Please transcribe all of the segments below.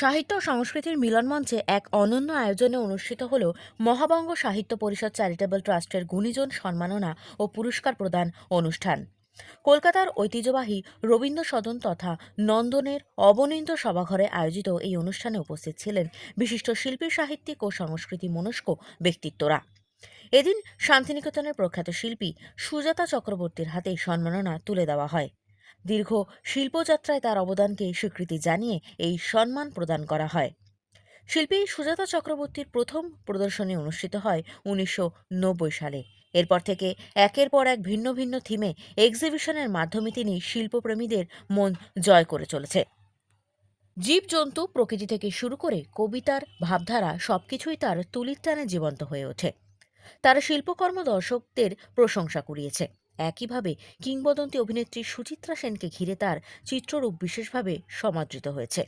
সাহিত্য ও সংস্কৃতির মিলনমঞ্চে এক অনন্য আয়োজনে অনুষ্ঠিত হল মহাবঙ্গ সাহিত্য পরিষদ চ্যারিটেবল ট্রাস্টের গুণীজন সম্মাননা ও পুরস্কার প্রদান অনুষ্ঠান। কলকাতার ঐতিহ্যবাহী রবীন্দ্র সদন তথা নন্দনের অবনীন্দ্র সভাঘরে আয়োজিত এই অনুষ্ঠানে উপস্থিত ছিলেন বিশিষ্ট শিল্পী, সাহিত্যিক ও সংস্কৃতি মনস্ক ব্যক্তিত্বরা। এদিন শান্তিনিকেতনের প্রখ্যাত শিল্পী সুজাতা চক্রবর্তীর হাতে সম্মাননা তুলে দেওয়া হয়। দীর্ঘ শিল্পযাত্রায় তার অবদানকে স্বীকৃতি জানিয়ে এই সম্মান প্রদান করা হয়। শিল্পী সুজাতা চক্রবর্তীর প্রথম প্রদর্শনী অনুষ্ঠিত হয় 1990 সালে। এরপর থেকে একের পর এক ভিন্ন ভিন্ন থিমে এক্সিবিশনের মাধ্যমে তিনি শিল্পপ্রেমীদের মন জয় করে চলেছে। জীবজন্তু, প্রকৃতি থেকে শুরু করে কবিতার ভাবধারা সবকিছুই তার তুলির টানে জীবন্ত হয়ে ওঠে। তার শিল্পকর্ম দর্শকদের প্রশংসা কুড়িয়েছে। একইভাবে কিংবদন্তি অভিনেত্রী সুচিত্রা সেনকে ঘিরে তার চিত্ররূপ বিশেষভাবে সমাদৃত হয়েছে।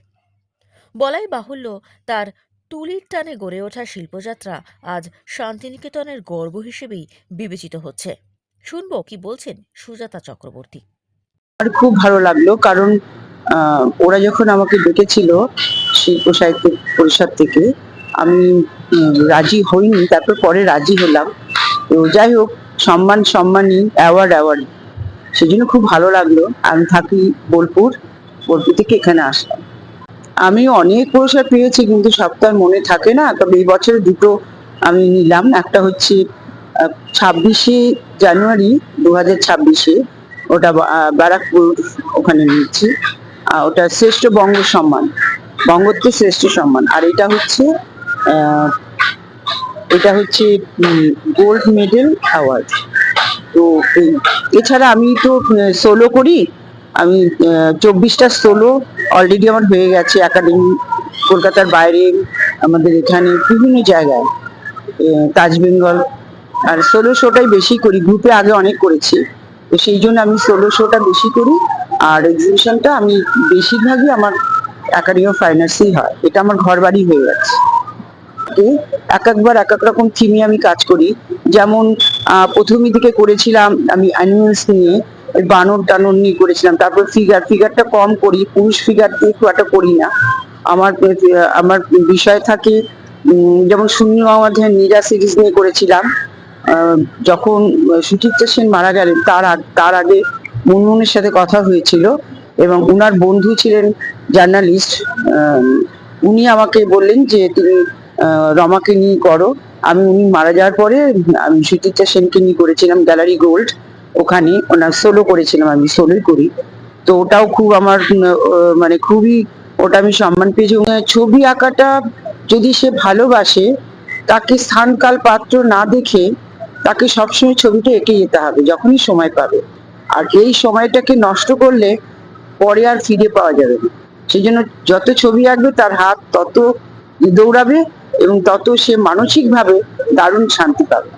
বলাই বাহুল্য, তার তুলির টানে গড়ে ওঠা শিল্পযাত্রা আজ শান্তিনিকেতনের গর্ব হিসেবেই বিবেচিত হচ্ছে। শুনবো কি বলছেন সুজাতা চক্রবর্তী। আর খুব ভালো লাগলো, কারণ ওরা যখন আমাকে ডেকেছিল শিল্প সাহিত্য পরিষদ থেকে, আমি রাজি হইনি, তারপর পরে রাজি হলাম। তো যাই হোক, সম্মানই অ্যাওয়ার্ড, সেজন্য খুব ভালো লাগলো। আমি থাকি বোলপুর থেকে এখানে আসলাম। আমি অনেক পুরস্কার পেয়েছি, কিন্তু সবটা মনে থাকে না। তবে এই বছরে দুটো আমি নিলাম। একটা হচ্ছে 26শে জানুয়ারি 2026-এ, ওটা ব্যারাকপুর, ওখানে নিয়েছি। ওটা শ্রেষ্ঠ বঙ্গ সম্মান, বঙ্গত্বের শ্রেষ্ঠ সম্মান। আর এটা হচ্ছে গোল্ড মেডেল অ্যাওয়ার্ড। তো এছাড়া আমি তো সোলো করি। আমি 24টা সোলো অলরেডি আমার হয়ে গেছে একাডেমি, কলকাতার বাইরে, আমাদের এখানে বিভিন্ন জায়গায়, তাজ বেঙ্গল। আর সোলো শোটাই বেশি করি, গ্রুপে আগে অনেক করেছি, তো সেই জন্য আমি সোলো শোটা বেশি করি। আর এক্সিবিশনটা আমি বেশিরভাগই আমার একাডেমি অফ ফাইন আর্টসেই হয়। এটা আমার ঘর বাড়ি হয়ে গেছে। একবার এক এক রকম থিমে আমি কাজ করি। যেমন প্রথমের দিকে করেছিলাম আমি অ্যানিমেলস নিয়ে, বানর টানর নিয়ে করেছিলাম। তারপর ফিগারটা কম করি, পুরুষ ফিগার দিয়ে খুব একটা করি না। আমার বিষয় থাকে, যেমন শূন্য আমাদের নীরা সিরিজ নিয়ে করেছিলাম। যখন সুচিত্রা সেন মারা গেলেন, তার আগে মুনমুনের সাথে কথা হয়েছিল, এবং উনার বন্ধু ছিলেন জার্নালিস্ট। উনি আমাকে বললেন যে তুমি রমাকে নিয়ে করো। উনি মারা যাওয়ার পরে আমি সুচিত্রা সেনকে নিয়ে করেছিলাম গ্যালারি গোল্ড, ওখানে ওনার সোলো করেছিলাম। আমি সোলোই করি। তো ওটাও খুব আমার মানে খুবই, ওটা আমি সম্মান পেয়েছি। ছবি আঁকাটা যদি সে ভালোবাসে, তাকে স্থান কাল পাত্র না দেখে তাকে সবসময় ছবিটা এঁকে যেতে হবে যখনই সময় পাবে। আর এই সময়টাকে নষ্ট করলে পরে আর ফিরে পাওয়া যাবে না। সেই জন্য যত ছবি আঁকবে তার হাত তত দৌড়াবে, এবং তত সে মানসিকভাবে দারুণ শান্তি পাবে।